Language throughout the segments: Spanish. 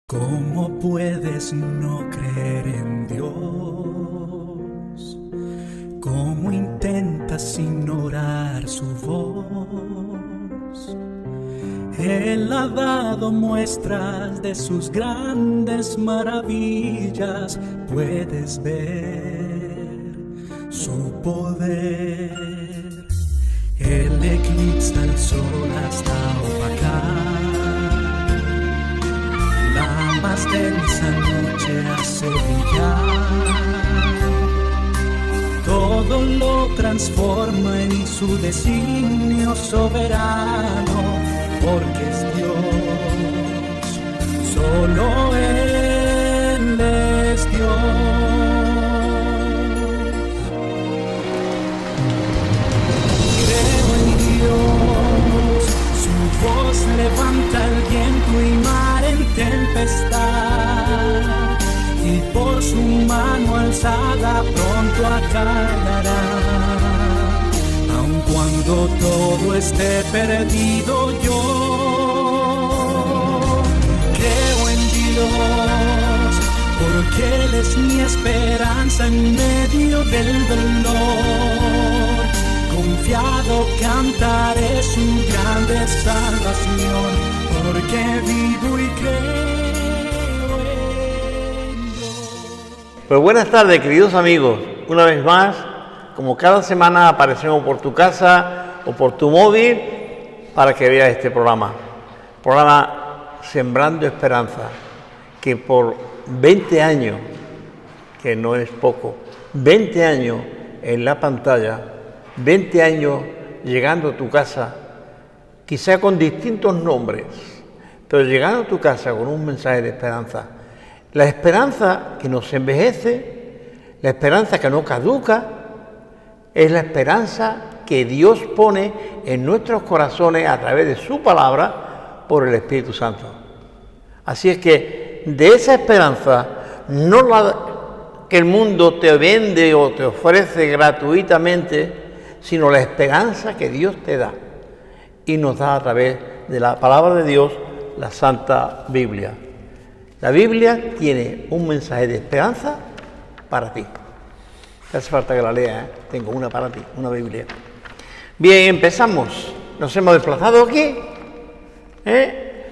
¿Cómo puedes no creer en Dios? ¿Cómo intentas ignorar su voz? Él ha dado muestras de sus grandes maravillas. Puedes ver su poder. Él eclipsa el sol hasta opacar la más densa noche, hace brillar. Todo lo transforma en su designio soberano, porque es Dios, solo Él es Dios. Creo en Dios, su voz levanta el viento y mar en tempestad, y por su mano alzada pronto acallará. Aun cuando todo esté perdido, yo creo en Dios, porque Él es mi esperanza en medio del dolor. Confiado cantaré su grande salvación, porque vivo y creo en Dios. Pues buenas tardes, queridos amigos. Una vez más, como cada semana, aparecemos por tu casa o por tu móvil para que veas este programa. Programa Sembrando Esperanza, que por 20 años, que no es poco, 20 años en la pantalla, 20 años llegando a tu casa, quizá con distintos nombres, pero llegando a tu casa con un mensaje de esperanza. La esperanza que nos envejece, la esperanza que no caduca, es la esperanza que Dios pone en nuestros corazones a través de su palabra por el Espíritu Santo. Así es que de esa esperanza, no la que el mundo te vende o te ofrece gratuitamente, sino la esperanza que Dios te da y nos da a través de la palabra de Dios, la Santa Biblia. La Biblia tiene un mensaje de esperanza para ti. No hace falta que la lea, ¿eh? Tengo una para ti, una Biblia. Bien, empezamos. Nos hemos desplazado aquí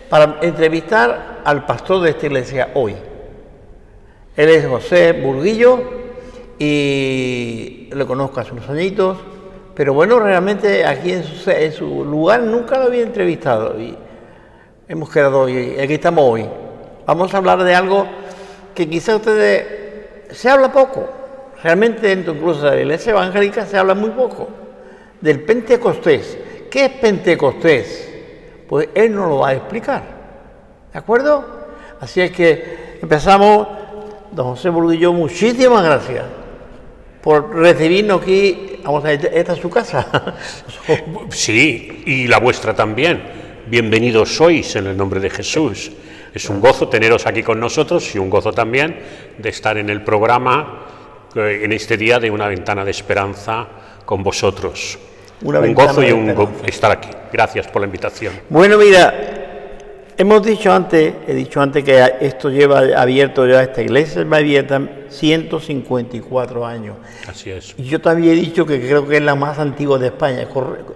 para entrevistar al pastor de esta iglesia hoy. Él es José Burguillo y lo conozco hace unos añitos, pero bueno, realmente aquí en su lugar nunca lo había entrevistado y hemos quedado hoy, aquí estamos hoy. Vamos a hablar de algo que quizá ustedes se habla poco. Realmente dentro incluso de la iglesia evangélica se habla muy poco del Pentecostés. ¿Qué es Pentecostés? Pues él nos lo va a explicar, ¿de acuerdo? Así es que empezamos. Don José Burguillo, muchísimas gracias por recibirnos aquí. Vamos a ver, esta es su casa. Sí, y la vuestra también. Bienvenidos sois en el nombre de Jesús. Es un gozo teneros aquí con nosotros y un gozo también de estar en el programa en este día de una ventana de esperanza con vosotros. Un gozo y estar aquí. Gracias por la invitación. Bueno, mira, he dicho antes que esto lleva abierto ya, esta iglesia va abierta 154 años. Así es. Y yo también he dicho que creo que es la más antigua de España,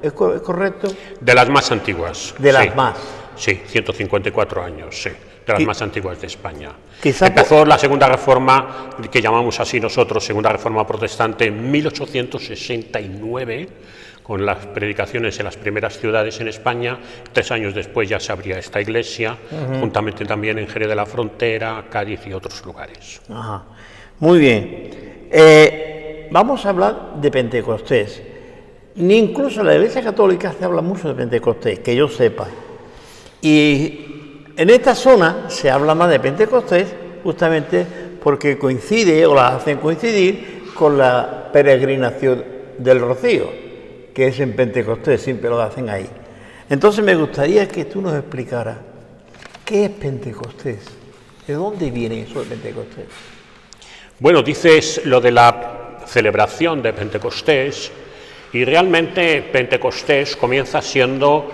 ¿es correcto? De las más antiguas. De las más. Sí, 154 años, sí. De las más antiguas de España. Empezó la segunda reforma, que llamamos así nosotros, segunda reforma protestante, en 1869, con las predicaciones en las primeras ciudades en España. 3 años después ya se abría esta iglesia, juntamente también en Jerez de la Frontera, Cádiz y otros lugares. Ajá. Muy bien. Vamos a hablar de Pentecostés. Ni incluso en la Iglesia Católica se habla mucho de Pentecostés, que yo sepa. Y en esta zona se habla más de Pentecostés justamente porque coincide o la hacen coincidir con la peregrinación del Rocío, que es en Pentecostés, siempre lo hacen ahí. Entonces me gustaría que tú nos explicaras qué es Pentecostés, de dónde viene eso de Pentecostés. Bueno, dices lo de la celebración de Pentecostés y realmente Pentecostés comienza siendo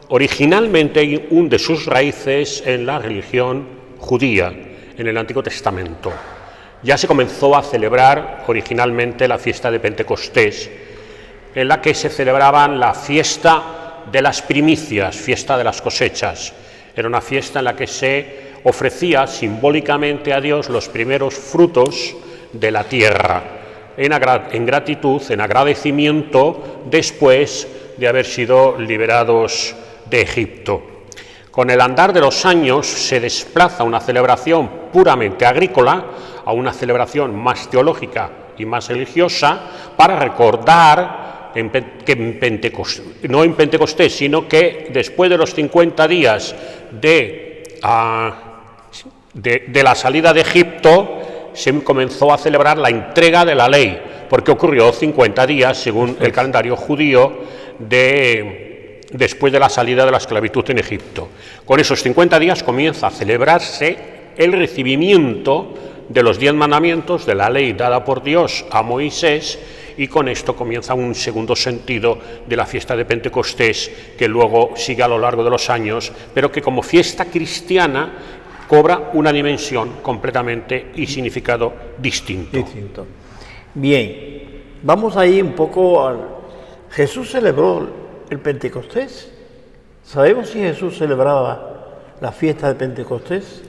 originalmente un de sus raíces en la religión judía en el Antiguo Testamento. Ya se comenzó a celebrar originalmente la fiesta de Pentecostés, en la que se celebraban la fiesta de las primicias, fiesta de las cosechas. Era una fiesta en la que se ofrecía simbólicamente a Dios los primeros frutos de la tierra, en gratitud, en agradecimiento, después de haber sido liberados de Egipto. Con el andar de los años se desplaza una celebración puramente agrícola a una celebración más teológica y más religiosa para recordar no en Pentecostés, sino que después de los 50 días de la salida de Egipto se comenzó a celebrar la entrega de la ley, porque ocurrió 50 días, según el calendario judío, después de la salida de la esclavitud en Egipto. Con esos 50 días comienza a celebrarse el recibimiento de los 10 mandamientos de la ley dada por Dios a Moisés, y con esto comienza un segundo sentido de la fiesta de Pentecostés, que luego sigue a lo largo de los años, pero que como fiesta cristiana cobra una dimensión completamente y significado distinto. Bien, vamos ahí un poco al... ¿Jesús celebró el Pentecostés? ¿Sabemos si Jesús celebraba la fiesta de Pentecostés?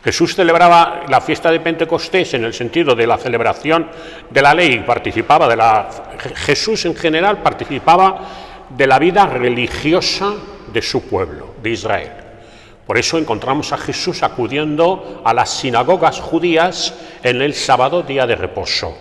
Jesús celebraba la fiesta de Pentecostés en el sentido de la celebración de la ley, Jesús en general participaba de la vida religiosa de su pueblo, de Israel. Por eso encontramos a Jesús acudiendo a las sinagogas judías en el sábado, día de reposo.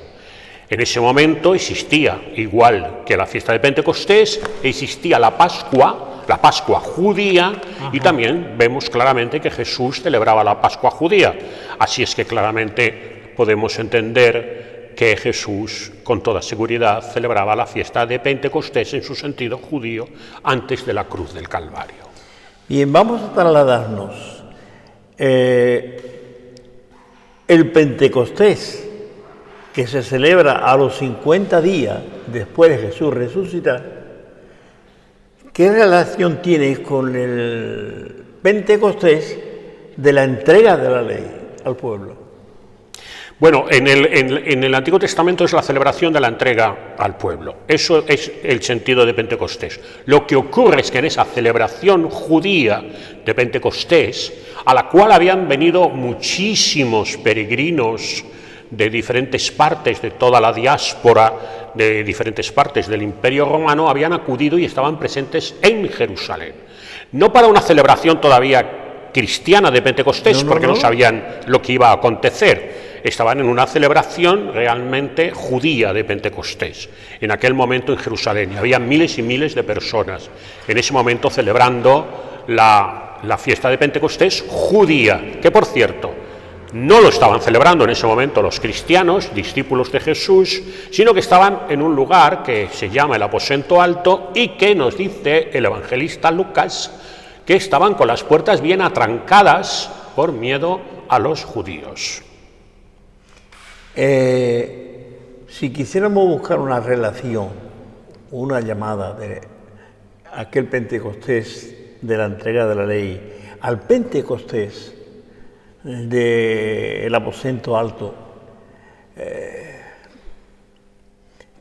En ese momento existía, igual que la fiesta de Pentecostés, existía la Pascua judía, y también vemos claramente que Jesús celebraba la Pascua judía. Así es que claramente podemos entender que Jesús, con toda seguridad, celebraba la fiesta de Pentecostés en su sentido judío antes de la cruz del Calvario. Bien, vamos a trasladarnos. El Pentecostés, que se celebra a los 50 días después de Jesús resucitar, ¿qué relación tiene con el Pentecostés de la entrega de la ley al pueblo? Bueno, en el Antiguo Testamento es la celebración de la entrega al pueblo. Eso es el sentido de Pentecostés. Lo que ocurre es que en esa celebración judía de Pentecostés, a la cual habían venido muchísimos peregrinos de diferentes partes de toda la diáspora, de diferentes partes del Imperio Romano, habían acudido y estaban presentes en Jerusalén. No para una celebración todavía cristiana de Pentecostés, porque no sabían lo que iba a acontecer. Estaban en una celebración realmente judía de Pentecostés, en aquel momento en Jerusalén, y había miles y miles de personas en ese momento celebrando la fiesta de Pentecostés judía, que por cierto, no lo estaban celebrando en ese momento los cristianos, discípulos de Jesús, sino que estaban en un lugar que se llama el aposento alto, y que nos dice el evangelista Lucas que estaban con las puertas bien atrancadas por miedo a los judíos. Si quisiéramos buscar una relación, una llamada de aquel Pentecostés de la entrega de la ley al Pentecostés del aposento alto,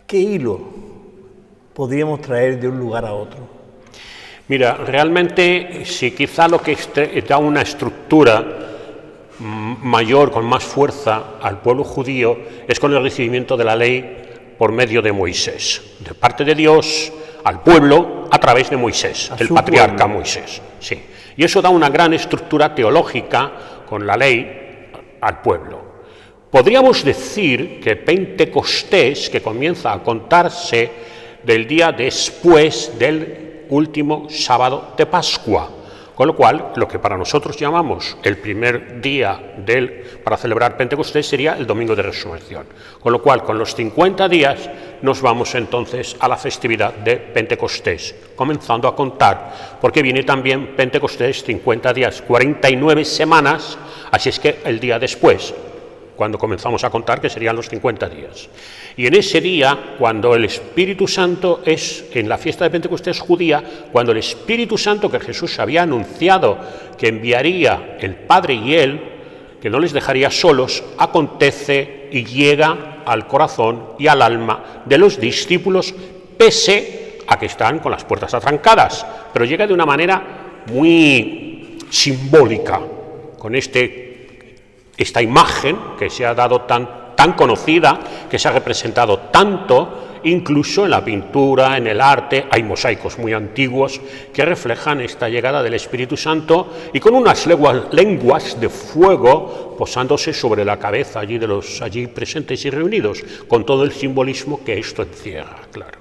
¿qué hilo podríamos traer de un lugar a otro? Mira, realmente, si quizá lo que da una estructura mayor, con más fuerza al pueblo judío, es con el recibimiento de la ley por medio de Moisés, de parte de Dios al pueblo a través de Moisés, el patriarca Moisés. Sí. Y eso da una gran estructura teológica con la ley al pueblo. Podríamos decir que Pentecostés, que comienza a contarse del día después del último sábado de Pascua, con lo cual, lo que para nosotros llamamos el primer día para celebrar Pentecostés sería el Domingo de Resurrección. Con lo cual, con los 50 días nos vamos entonces a la festividad de Pentecostés, comenzando a contar, porque viene también Pentecostés 50 días, 49 semanas, así es que el día después, cuando comenzamos a contar, que serían los 50 días. Y en ese día, cuando el Espíritu Santo es, en la fiesta de Pentecostés judía, cuando el Espíritu Santo que Jesús había anunciado que enviaría el Padre y Él, que no les dejaría solos, acontece y llega al corazón y al alma de los discípulos, pese a que están con las puertas atrancadas, pero llega de una manera muy simbólica, con esta imagen que se ha dado tan conocida, que se ha representado tanto, incluso en la pintura, en el arte. Hay mosaicos muy antiguos que reflejan esta llegada del Espíritu Santo y con unas lenguas de fuego posándose sobre la cabeza allí de los allí presentes y reunidos, con todo el simbolismo que esto encierra, claro.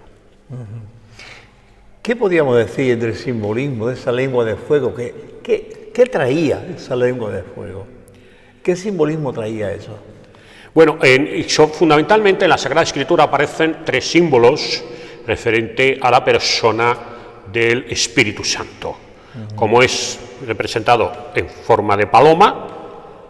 ¿Qué podríamos decir del simbolismo de esa lengua de fuego? ¿Qué traía esa lengua de fuego? ¿Qué simbolismo traía eso? Bueno, fundamentalmente en la Sagrada Escritura aparecen 3 símbolos referente a la persona del Espíritu Santo, como es representado en forma de paloma,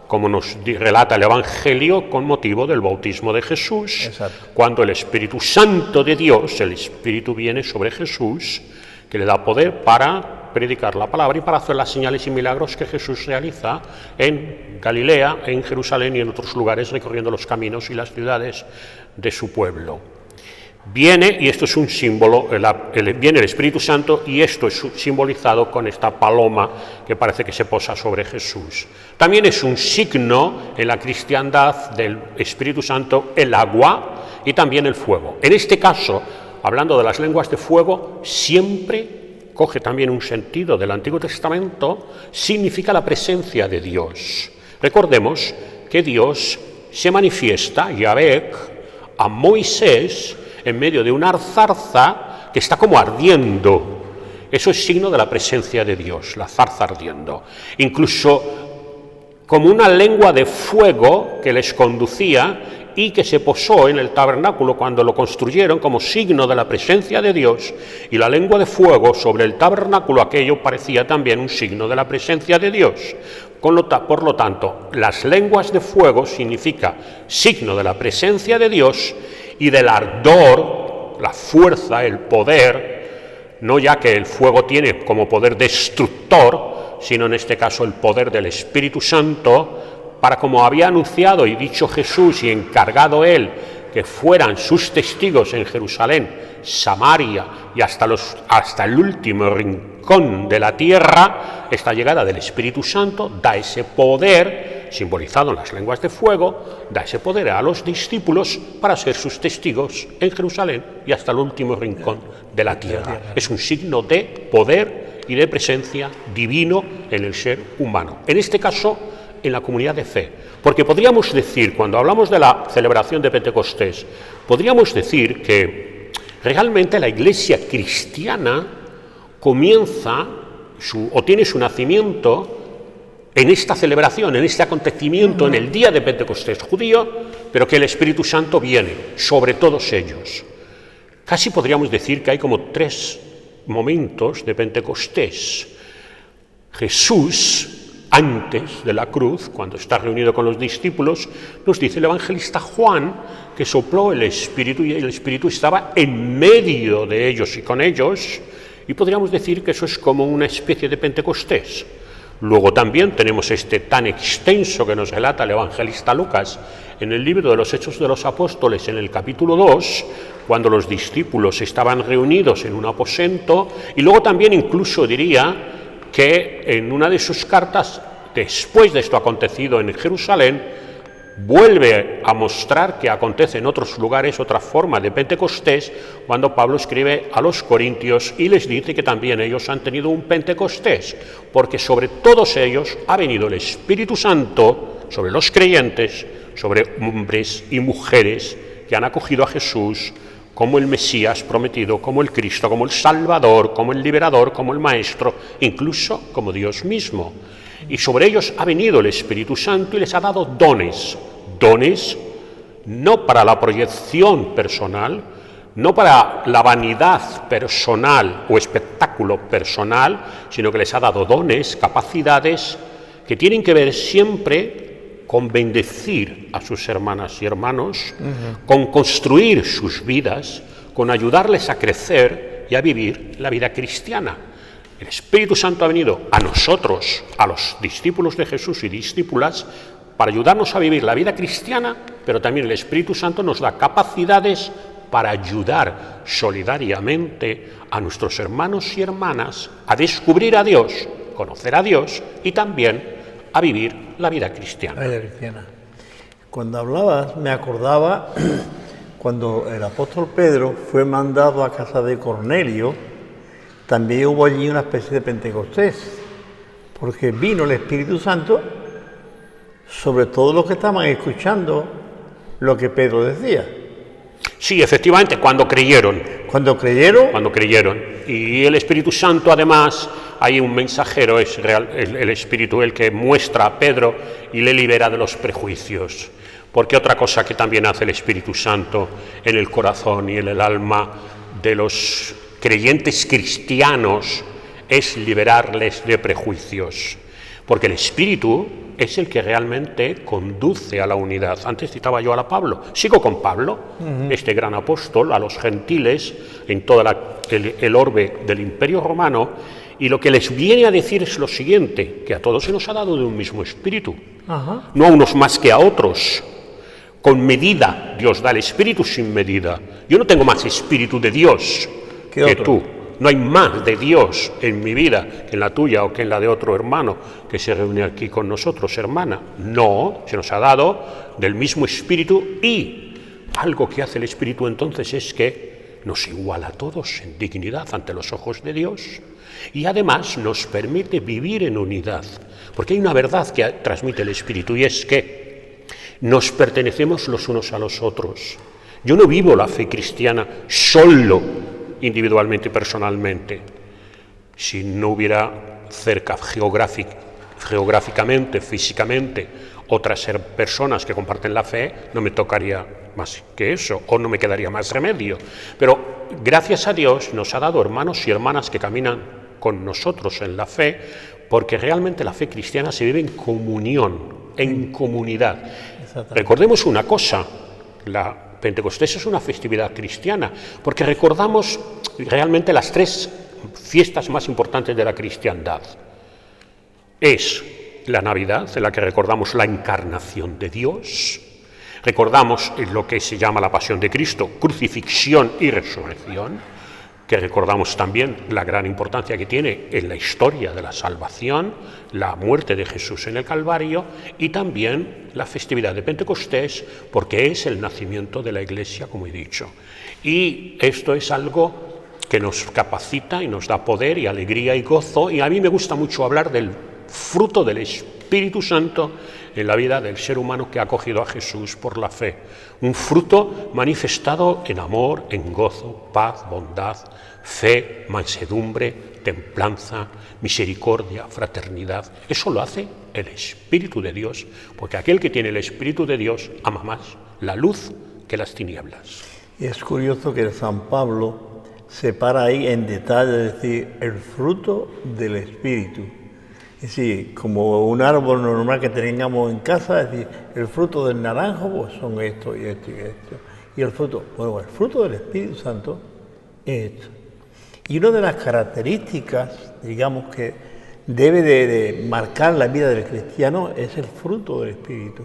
como nos relata el Evangelio con motivo del bautismo de Jesús. Exacto. Cuando el Espíritu Santo de Dios, el Espíritu viene sobre Jesús, que le da poder para predicar la palabra y para hacer las señales y milagros que Jesús realiza en Galilea, en Jerusalén y en otros lugares, recorriendo los caminos y las ciudades de su pueblo. Viene, y esto es un símbolo, viene el Espíritu Santo, y esto es simbolizado con esta paloma que parece que se posa sobre Jesús. También es un signo en la cristiandad del Espíritu Santo el agua y también el fuego. En este caso, hablando de las lenguas de fuego, siempre coge también un sentido del Antiguo Testamento, significa la presencia de Dios. Recordemos que Dios se manifiesta, Yahvé, a Moisés en medio de una zarza que está como ardiendo. Eso es signo de la presencia de Dios, la zarza ardiendo. Incluso como una lengua de fuego que les conducía y que se posó en el tabernáculo cuando lo construyeron como signo de la presencia de Dios, y la lengua de fuego sobre el tabernáculo, aquello parecía también un signo de la presencia de Dios. Por lo tanto, las lenguas de fuego significa signo de la presencia de Dios y del ardor, la fuerza, el poder, no ya que el fuego tiene como poder destructor, sino en este caso el poder del Espíritu Santo, para, como había anunciado y dicho Jesús y encargado Él, que fueran sus testigos en Jerusalén, Samaria y hasta el último rincón de la tierra. Esta llegada del Espíritu Santo da ese poder, simbolizado en las lenguas de fuego, da ese poder a los discípulos para ser sus testigos en Jerusalén y hasta el último rincón de la tierra. Es un signo de poder y de presencia divino en el ser humano. En este caso, en la comunidad de fe, porque podríamos decir, cuando hablamos de la celebración de Pentecostés, podríamos decir que realmente la Iglesia cristiana comienza o tiene su nacimiento en esta celebración, en este acontecimiento, en el día de Pentecostés judío, pero que el Espíritu Santo viene sobre todos ellos. Casi podríamos decir que hay como 3 momentos de Pentecostés. Jesús, antes de la cruz, cuando está reunido con los discípulos, nos dice el evangelista Juan que sopló el Espíritu y el Espíritu estaba en medio de ellos y con ellos, y podríamos decir que eso es como una especie de Pentecostés. Luego también tenemos este tan extenso que nos relata el evangelista Lucas en el libro de los Hechos de los Apóstoles, en el capítulo 2, cuando los discípulos estaban reunidos en un aposento, y luego también incluso diría que en una de sus cartas, después de esto acontecido en Jerusalén, vuelve a mostrar que acontece en otros lugares otra forma de Pentecostés, cuando Pablo escribe a los Corintios y les dice que también ellos han tenido un Pentecostés, porque sobre todos ellos ha venido el Espíritu Santo, sobre los creyentes, sobre hombres y mujeres que han acogido a Jesús como el Mesías prometido, como el Cristo, como el Salvador, como el Liberador, como el Maestro, incluso como Dios mismo. Y sobre ellos ha venido el Espíritu Santo y les ha dado dones no para la proyección personal, no para la vanidad personal o espectáculo personal, sino que les ha dado dones, capacidades que tienen que ver siempre con bendecir a sus hermanas y hermanos, con construir sus vidas, con ayudarles a crecer y a vivir la vida cristiana. El Espíritu Santo ha venido a nosotros, a los discípulos de Jesús y discípulas, para ayudarnos a vivir la vida cristiana, pero también el Espíritu Santo nos da capacidades para ayudar solidariamente a nuestros hermanos y hermanas a descubrir a Dios, conocer a Dios y también a vivir la vida cristiana. La vida cristiana. Cuando hablabas, me acordaba cuando el apóstol Pedro fue mandado a casa de Cornelio, también hubo allí una especie de Pentecostés, porque vino el Espíritu Santo sobre todos los que estaban escuchando lo que Pedro decía. Sí, efectivamente, cuando creyeron. Cuando creyeron. Cuando creyeron. Y el Espíritu Santo, además, hay un mensajero, es real, el Espíritu el que muestra a Pedro y le libera de los prejuicios. Porque otra cosa que también hace el Espíritu Santo en el corazón y en el alma de los creyentes cristianos es liberarles de prejuicios. Porque el Espíritu es el que realmente conduce a la unidad. Antes citaba yo a Pablo. Sigo con Pablo, este gran apóstol, a los gentiles en todo el orbe del Imperio Romano, y lo que les viene a decir es lo siguiente, que a todos se nos ha dado de un mismo Espíritu. No a unos más que a otros. Con medida Dios da el Espíritu sin medida. Yo no tengo más Espíritu de Dios que tú. No hay más de Dios en mi vida que en la tuya o que en la de otro hermano que se reúne aquí con nosotros, hermana. No, se nos ha dado del mismo Espíritu, y algo que hace el Espíritu entonces es que nos iguala a todos en dignidad ante los ojos de Dios, y además nos permite vivir en unidad, porque hay una verdad que transmite el Espíritu, y es que nos pertenecemos los unos a los otros. Yo no vivo la fe cristiana solo, individualmente y personalmente. Si no hubiera cerca geográficamente, físicamente, otras personas que comparten la fe, no me tocaría más que eso, o no me quedaría más remedio. Pero gracias a Dios nos ha dado hermanos y hermanas que caminan con nosotros en la fe, porque realmente la fe cristiana se vive en comunión, en comunidad. Recordemos una cosa, la Pentecostés es una festividad cristiana, porque recordamos realmente las tres fiestas más importantes de la cristiandad. Es la Navidad, en la que recordamos la encarnación de Dios, recordamos lo que se llama la Pasión de Cristo, crucifixión y resurrección, que recordamos también la gran importancia que tiene en la historia de la salvación, la muerte de Jesús en el Calvario, y también la festividad de Pentecostés, porque es el nacimiento de la Iglesia, como he dicho. Y esto es algo que nos capacita y nos da poder y alegría y gozo, y a mí me gusta mucho hablar del fruto del Espíritu Santo en la vida del ser humano que ha acogido a Jesús por la fe. Un fruto manifestado en amor, en gozo, paz, bondad, fe, mansedumbre, templanza, misericordia, fraternidad. Eso lo hace el Espíritu de Dios, porque aquel que tiene el Espíritu de Dios ama más la luz que las tinieblas. Y es curioso que San Pablo separa ahí en detalle, decir, el fruto del Espíritu. Es decir, como un árbol normal que tengamos en casa, es decir, el fruto del naranjo pues son esto y esto y esto. Y el fruto del Espíritu Santo es esto. Y una de las características, digamos, que debe de marcar la vida del cristiano es el fruto del Espíritu.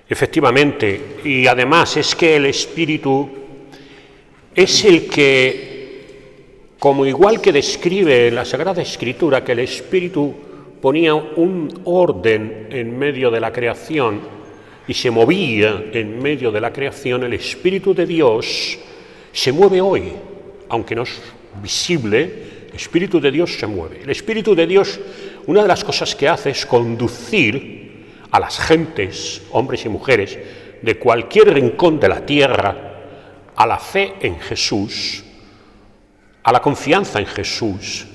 Efectivamente, y además es que el Espíritu es el que, como igual que describe la Sagrada Escritura, que el Espíritu ponía un orden en medio de la creación y se movía en medio de la creación, el Espíritu de Dios se mueve hoy, aunque no es visible, el Espíritu de Dios se mueve. El Espíritu de Dios, una de las cosas que hace es conducir a las gentes, hombres y mujeres, de cualquier rincón de la tierra, a la fe en Jesús, a la confianza en Jesús,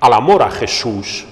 al amor a Jesús,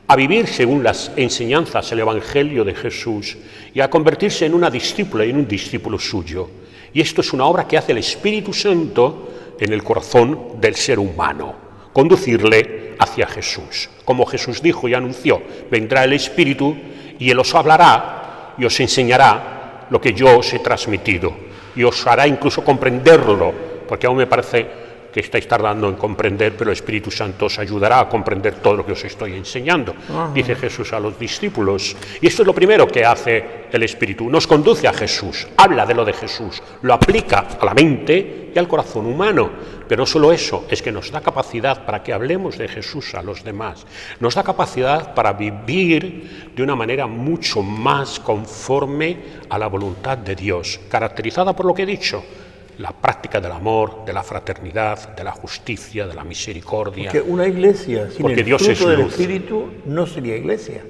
a vivir según las enseñanzas del Evangelio de Jesús y a convertirse en una discípula y en un discípulo suyo. Y esto es una obra que hace el Espíritu Santo en el corazón del ser humano, conducirle hacia Jesús. Como Jesús dijo y anunció, vendrá el Espíritu y Él os hablará y os enseñará lo que yo os he transmitido y os hará incluso comprenderlo, porque aún me parece que estáis tardando en comprender, pero el Espíritu Santo os ayudará a comprender todo lo que os estoy enseñando, dice Jesús a los discípulos. Y esto es lo primero que hace el Espíritu, nos conduce a Jesús, habla de lo de Jesús, lo aplica a la mente y al corazón humano, pero no solo eso, es que nos da capacidad para que hablemos de Jesús a los demás, nos da capacidad para vivir de una manera mucho más conforme a la voluntad de Dios, caracterizada por lo que he dicho, la práctica del amor, de la fraternidad, de la justicia, de la misericordia. Porque una iglesia sin porque el Dios fruto es del luz. Espíritu no sería iglesia.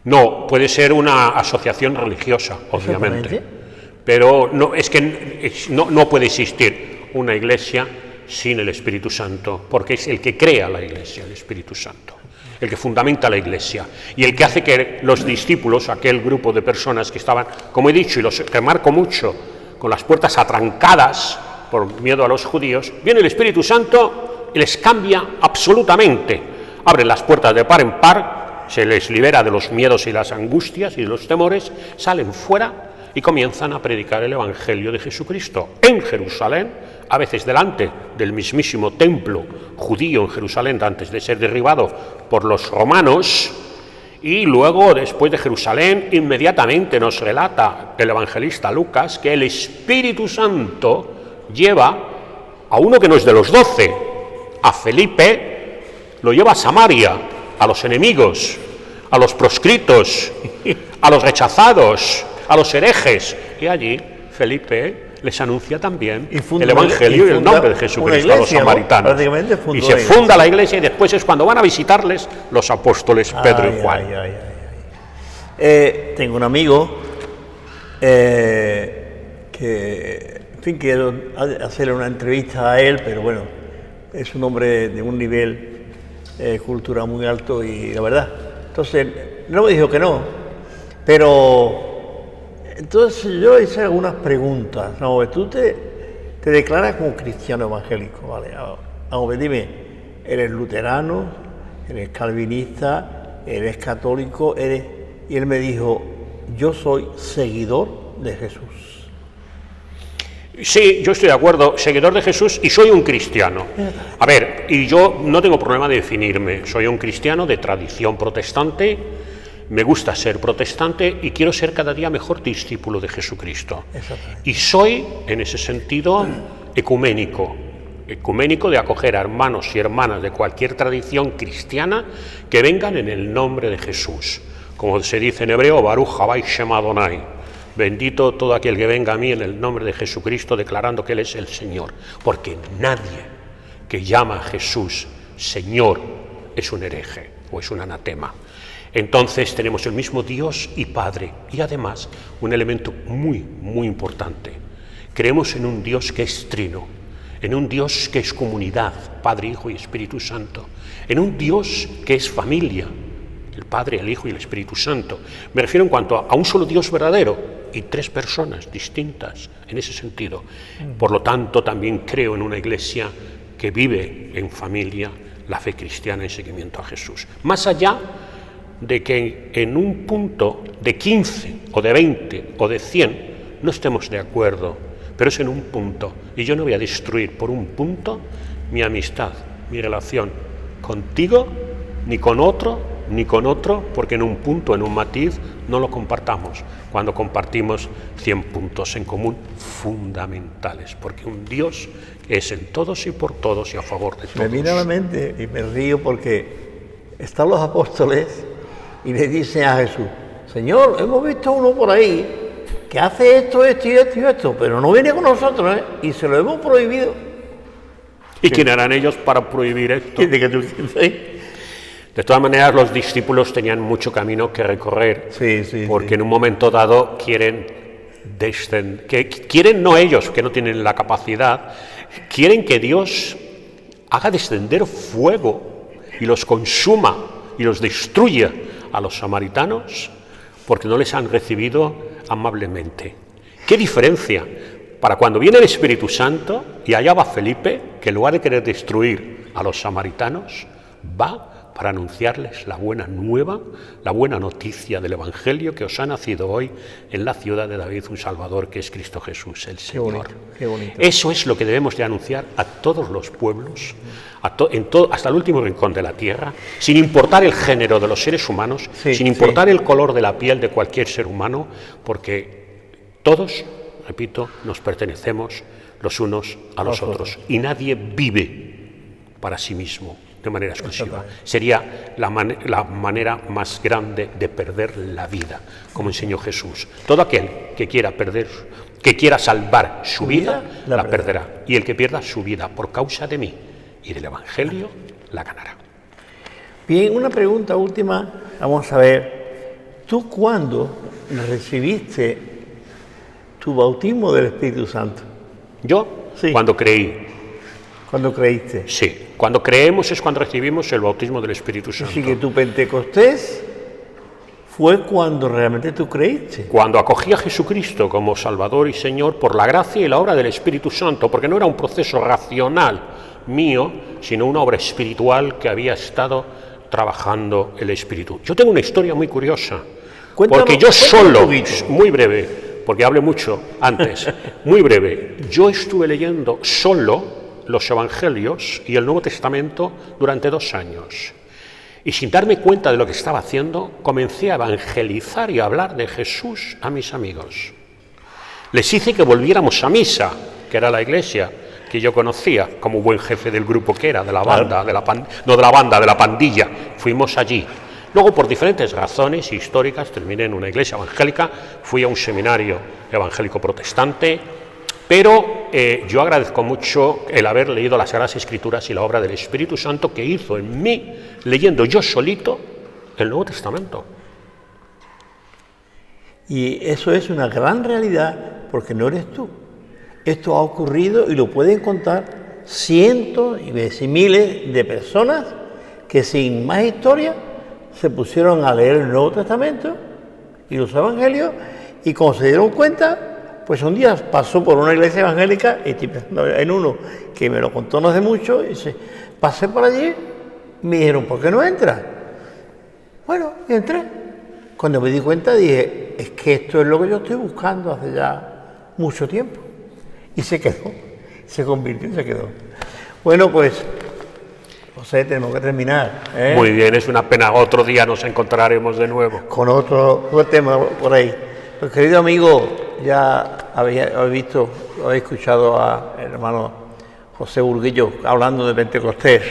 No, puede ser una asociación religiosa, obviamente. Exactamente. Pero no, es que no puede existir una iglesia sin el Espíritu Santo, porque es el que crea la iglesia, el Espíritu Santo, el que fundamenta la iglesia y el que hace que los discípulos, aquel grupo de personas que estaban, como he dicho y los remarco mucho, con las puertas atrancadas por miedo a los judíos, viene el Espíritu Santo y les cambia absolutamente. Abren las puertas de par en par, se les libera de los miedos y las angustias y de los temores, salen fuera y comienzan a predicar el Evangelio de Jesucristo en Jerusalén, a veces delante del mismísimo templo judío en Jerusalén, antes de ser derribado por los romanos. Y luego, después de Jerusalén, inmediatamente nos relata el evangelista Lucas que el Espíritu Santo lleva a uno que no es de los 12, a Felipe, lo lleva a Samaria, a los enemigos, a los proscritos, a los rechazados, a los herejes. Y allí Felipe les anuncia también el Evangelio y el nombre de Jesucristo a los samaritanos. Y se funda la iglesia y después es cuando van a visitarles los apóstoles Pedro y Juan. Tengo un amigo que, en fin, quiero hacerle una entrevista a él, pero bueno, es un hombre de un nivel cultural muy alto y la verdad. Entonces, no me dijo que no, pero entonces yo hice algunas preguntas. No, tú te declaras como cristiano evangélico, ¿vale? Ahora, dime, ¿eres luterano? ¿Eres calvinista? ¿Eres católico? Y él me dijo, yo soy seguidor de Jesús. Sí, yo estoy de acuerdo, seguidor de Jesús y soy un cristiano. A ver, y yo no tengo problema de definirme, soy un cristiano de tradición protestante, me gusta ser protestante y quiero ser cada día mejor discípulo de Jesucristo. Y soy, en ese sentido, ecuménico de acoger a hermanos y hermanas de cualquier tradición cristiana que vengan en el nombre de Jesús. Como se dice en hebreo, Baruch Haba Shem Adonai, bendito todo aquel que venga a mí en el nombre de Jesucristo, declarando que Él es el Señor. Porque nadie que llama a Jesús Señor es un hereje o es un anatema. Entonces tenemos el mismo Dios y Padre y además un elemento muy, muy importante. Creemos en un Dios que es trino, en un Dios que es comunidad, Padre, Hijo y Espíritu Santo, en un Dios que es familia, el Padre, el Hijo y el Espíritu Santo. Me refiero en cuanto a un solo Dios verdadero y tres personas distintas en ese sentido. Por lo tanto, también creo en una iglesia que vive en familia la fe cristiana en seguimiento a Jesús. Más allá de que en un punto de 15 o de 20 o de 100 no estemos de acuerdo, pero es en un punto, y yo no voy a destruir por un punto mi amistad, mi relación contigo, ni con otro, porque en un punto, en un matiz, no lo compartamos, cuando compartimos 100 puntos en común fundamentales, porque un Dios es en todos y por todos y a favor de todos. Me viene a la mente y me río porque están los apóstoles y le dicen a Jesús, Señor, hemos visto uno por ahí que hace esto, esto y esto y esto, pero no viene con nosotros, y se lo hemos prohibido. ¿Y quién eran ellos para prohibir esto? De todas maneras, los discípulos tenían mucho camino que recorrer, porque en un momento dado quieren no ellos, que no tienen la capacidad, quieren que Dios haga descender fuego y los consuma y los destruya a los samaritanos porque no les han recibido amablemente. ¿Qué diferencia? Para cuando viene el Espíritu Santo y allá va Felipe, que en lugar de querer destruir a los samaritanos, va para anunciarles la buena nueva, la buena noticia del Evangelio, que os ha nacido hoy en la ciudad de David un Salvador, que es Cristo Jesús, el Señor. Qué bonito. Eso es lo que debemos de anunciar a todos los pueblos, hasta el último rincón de la tierra, sin importar el género de los seres humanos, sin importar el color de la piel de cualquier ser humano, porque todos, repito, nos pertenecemos los unos a los otros, y nadie vive para sí mismo de manera exclusiva. Sería la manera más grande de perder la vida, como enseñó Jesús. Todo aquel que quiera salvar su vida, la perderá. Y el que pierda su vida por causa de mí y del Evangelio, la ganará. Bien, una pregunta última. Vamos a ver, ¿tú cuándo recibiste tu bautismo del Espíritu Santo? Yo, Sí. cuando creí. ¿Cuándo creíste? Sí, cuando creemos es cuando recibimos el bautismo del Espíritu Santo. Así que tu Pentecostés fue cuando realmente tú creíste. Cuando acogí a Jesucristo como Salvador y Señor por la gracia y la obra del Espíritu Santo, porque no era un proceso racional mío, sino una obra espiritual que había estado trabajando el Espíritu. Yo tengo una historia muy curiosa, porque yo solo, muy breve, porque hablé mucho antes, muy breve, yo estuve leyendo solo los Evangelios y el Nuevo Testamento durante 2 años. Y sin darme cuenta de lo que estaba haciendo, comencé a evangelizar y a hablar de Jesús a mis amigos. Les hice que volviéramos a misa, que era la iglesia que yo conocía como buen jefe del grupo que era, de la banda, de la pandilla. Fuimos allí. Luego, por diferentes razones históricas, terminé en una iglesia evangélica, fui a un seminario evangélico protestante, pero yo agradezco mucho el haber leído las Sagradas Escrituras y la obra del Espíritu Santo que hizo en mí, leyendo yo solito el Nuevo Testamento. Y eso es una gran realidad, porque no eres tú. Esto ha ocurrido y lo pueden contar cientos y veces miles de personas que sin más historia se pusieron a leer el Nuevo Testamento y los Evangelios, y cuando se dieron cuenta, pues un día pasó por una iglesia evangélica, y estoy pensando en uno que me lo contó no hace mucho, y dice, pasé por allí, me dijeron, ¿por qué no entras? Bueno, y entré. Cuando me di cuenta dije, es que esto es lo que yo estoy buscando hace ya mucho tiempo. Y se quedó, se convirtió y se quedó. Bueno, pues, José, tenemos que terminar. Muy bien, es una pena, otro día nos encontraremos de nuevo. Con otro tema por ahí. Pues, querido amigo, ya habéis escuchado al hermano José Burguillo hablando de Pentecostés.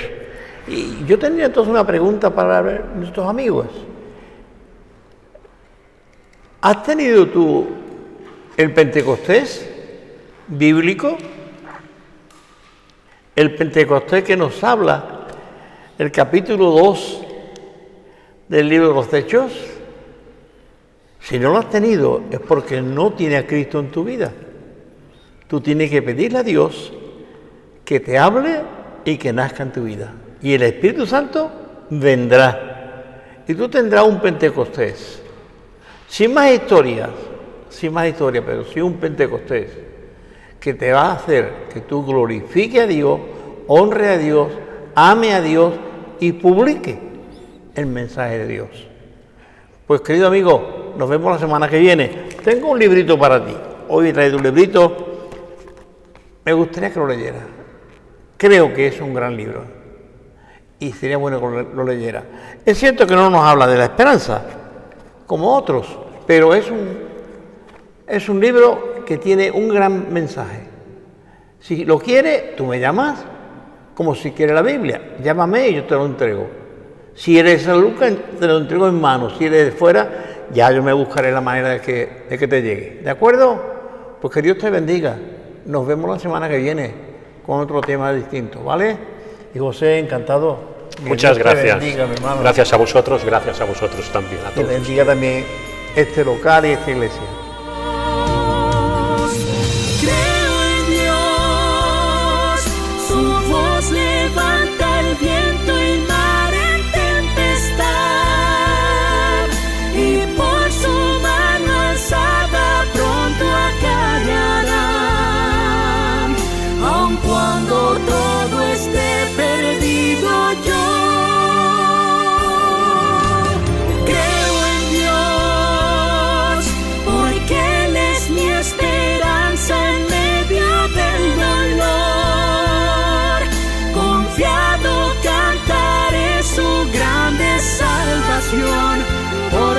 Y yo tendría entonces una pregunta para nuestros amigos. ¿Has tenido tú el Pentecostés bíblico? El Pentecostés que nos habla el capítulo 2 del libro de los Hechos. Si no lo has tenido es porque no tienes a Cristo en tu vida. Tú tienes que pedirle a Dios que te hable y que nazca en tu vida. Y el Espíritu Santo vendrá. Y tú tendrás un Pentecostés. Sin más historia, pero sí un Pentecostés que te va a hacer que tú glorifiques a Dios, honre a Dios, ame a Dios y publique el mensaje de Dios. Pues, querido amigo, nos vemos la semana que viene. Tengo un librito para ti. Hoy he traído un librito. Me gustaría que lo leyeras. Creo que es un gran libro. Y sería bueno que lo leyera. Es cierto que no nos habla de la esperanza, como otros, pero es un libro que tiene un gran mensaje. Si lo quieres, tú me llamas, como si quieres la Biblia. Llámame y yo te lo entrego. Si eres de San Lucas, te lo entrego en mano. Si eres de fuera, ya yo me buscaré la manera de que te llegue. ¿De acuerdo? Pues que Dios te bendiga. Nos vemos la semana que viene con otro tema distinto, ¿vale? Y José, encantado. Muchas gracias. Bendiga, mi hermano. Gracias a vosotros también, a Que todos. bendiga también este local y esta iglesia. Creo en Dios, su voz levanta el viento y mar en tempestad, y por su mano alzada pronto acarrearán. Aun cuando todo esté perdido, yo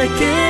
hay que